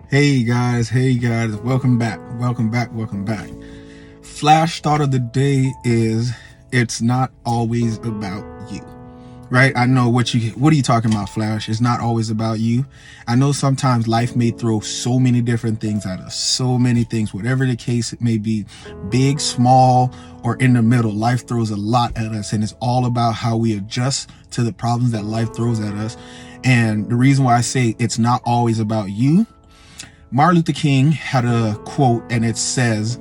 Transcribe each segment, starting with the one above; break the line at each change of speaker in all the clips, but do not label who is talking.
Hey guys, welcome back. Flash thought of the day is it's not always about you. Right? I know what are you talking about, Flash? It's not always about you. I know sometimes life may throw so many different things at us, so many things, whatever the case it may be, big, small, or in the middle. Life throws a lot at us, and it's all about how we adjust to the problems that life throws at us. And the reason why I say it's not always about you, Martin Luther King had a quote, and it says,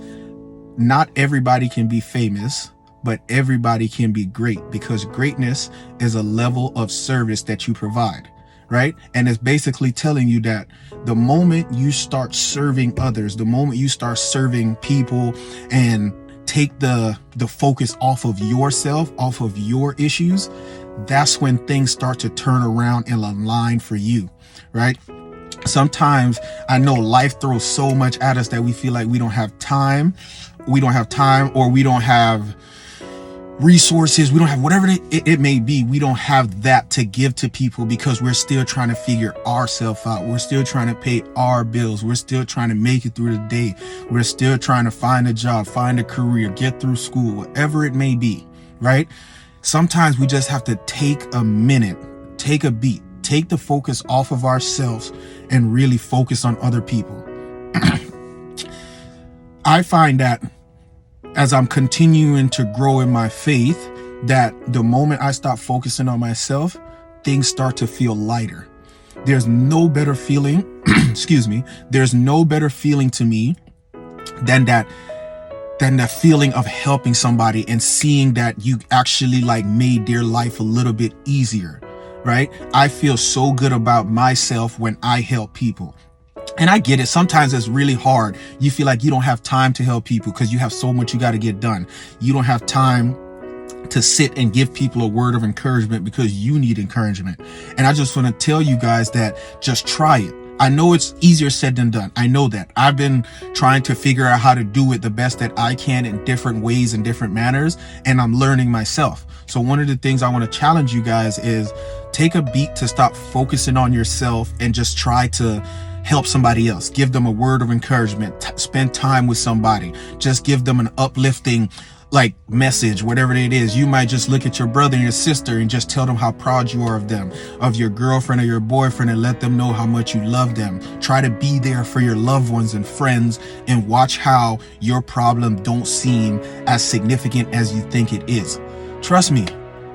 not everybody can be famous, but everybody can be great, because greatness is a level of service that you provide, right? And it's basically telling you that the moment you start serving others, the moment you start serving people and take the focus off of yourself, off of your issues, that's when things start to turn around and align for you, right? Sometimes I know life throws so much at us that we feel like we don't have time, or we don't have resources, we don't have whatever it may be. We don't have that to give to people because we're still trying to figure ourselves out. We're still trying to pay our bills. We're still trying to make it through the day. We're still trying to find a job, find a career, get through school, whatever it may be, right? Sometimes we just have to take a minute, take a beat, take the focus off of ourselves and really focus on other people. I find that as I'm continuing to grow in my faith, that the moment I stop focusing on myself, things start to feel lighter. There's no better feeling, excuse me, there's no better feeling to me than that feeling of helping somebody and seeing that you actually like made their life a little bit easier, right? I feel so good about myself when I help people. And I get it. Sometimes it's really hard. You feel like you don't have time to help people because you have so much you got to get done. You don't have time to sit and give people a word of encouragement because you need encouragement. And I just want to tell you guys that just try it. I know it's easier said than done. I know that. I've been trying to figure out how to do it the best that I can in different ways and different manners, and I'm learning myself. So one of the things I want to challenge you guys is take a beat to stop focusing on yourself and just try to help somebody else. Give them a word of encouragement. Spend time with somebody. Just give them an uplifting message, whatever it is. You might just look at your brother and your sister and just tell them how proud you are of them, of your girlfriend or your boyfriend, and let them know how much you love them. Try to be there for your loved ones and friends, and watch how your problem don't seem as significant as you think it is. Trust me,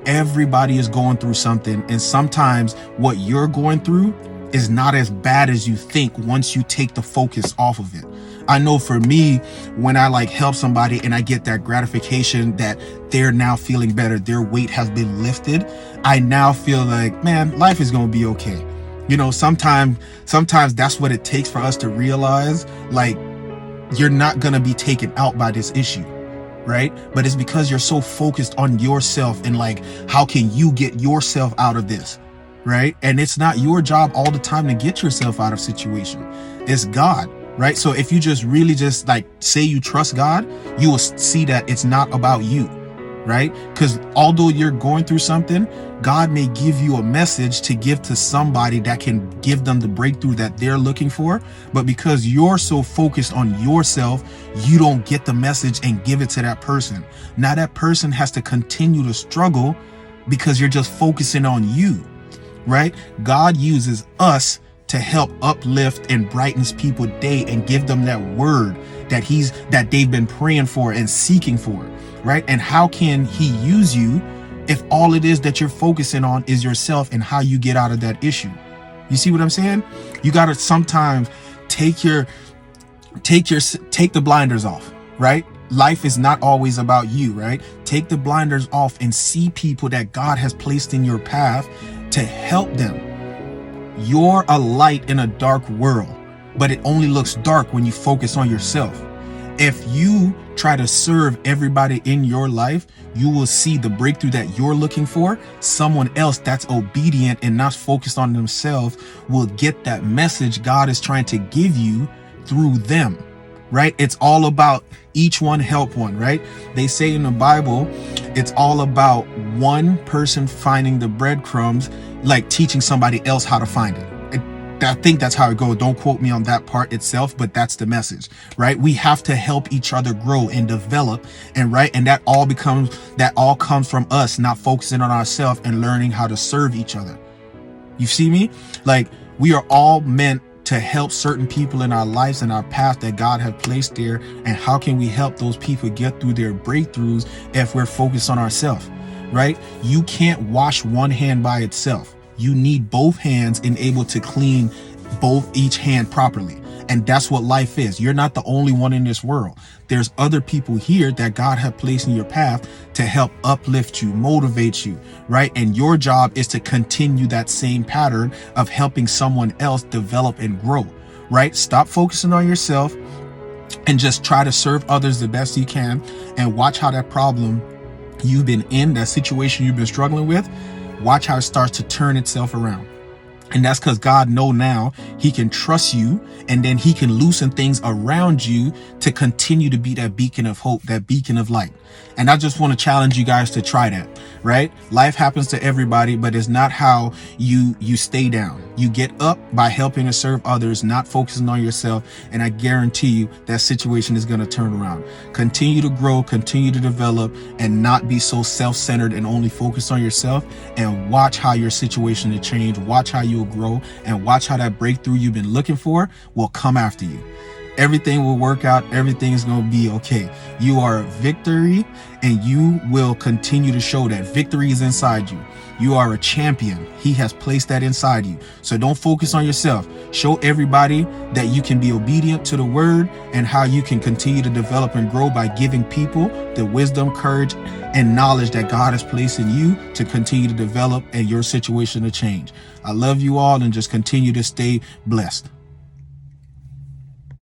everybody is going through something, and sometimes what you're going through is not as bad as you think once you take the focus off of it. I know for me, when I help somebody and I get that gratification that they're now feeling better, their weight has been lifted, I now feel like, man, life is going to be okay. You know, sometimes that's what it takes for us to realize, you're not going to be taken out by this issue, right? But it's because you're so focused on yourself and how can you get yourself out of this? Right? And it's not your job all the time to get yourself out of situation. It's God, right? So if you just really say you trust God, you will see that it's not about you, right? Because although you're going through something, God may give you a message to give to somebody that can give them the breakthrough that they're looking for. But because you're so focused on yourself, you don't get the message and give it to that person. Now that person has to continue to struggle because you're just focusing on you. Right? God uses us to help uplift and brightens people's day and give them that word that they've been praying for and seeking for, right? And how can he use you if all it is that you're focusing on is yourself and how you get out of that issue? You see what I'm saying? You got to sometimes take the blinders off, right? Life is not always about you, right? Take the blinders off and see people that God has placed in your path to help them. You're a light in a dark world, but it only looks dark when you focus on yourself. If you try to serve everybody in your life, you will see the breakthrough that you're looking for. Someone else that's obedient and not focused on themselves will get that message God is trying to give you through them. Right? It's all about each one help one, right? They say in the Bible, it's all about one person finding the breadcrumbs, teaching somebody else how to find it. I think that's how it goes. Don't quote me on that part itself, but that's the message, right? We have to help each other grow and develop, and right, and that all comes from us not focusing on ourselves and learning how to serve each other. You see me? Like, we are all meant to help certain people in our lives and our path that God has placed there. And how can we help those people get through their breakthroughs if we're focused on ourselves, right? You can't wash one hand by itself. You need both hands and able to clean each hand properly. And that's what life is. You're not the only one in this world. There's other people here that God has placed in your path to help uplift you, motivate you, right? And your job is to continue that same pattern of helping someone else develop and grow, right? Stop focusing on yourself and just try to serve others the best you can, and watch how that problem you've been in, that situation you've been struggling with, watch how it starts to turn itself around. And that's because God knows now he can trust you, and then he can loosen things around you to continue to be that beacon of hope, that beacon of light. And I just want to challenge you guys to try that, right? Life happens to everybody, but it's not how you stay down. You get up by helping and serve others, not focusing on yourself. And I guarantee you that situation is going to turn around. Continue to grow, continue to develop, and not be so self-centered and only focus on yourself, and watch how your situation will change. Watch how you'll grow, and watch how that breakthrough you've been looking for will come after you. Everything will work out. Everything is going to be okay. You are a victory, and you will continue to show that victory is inside you. You are a champion. He has placed that inside you. So don't focus on yourself. Show everybody that you can be obedient to the word, and how you can continue to develop and grow by giving people the wisdom, courage, and knowledge that God has placed in you to continue to develop and your situation to change. I love you all, and just continue to stay blessed.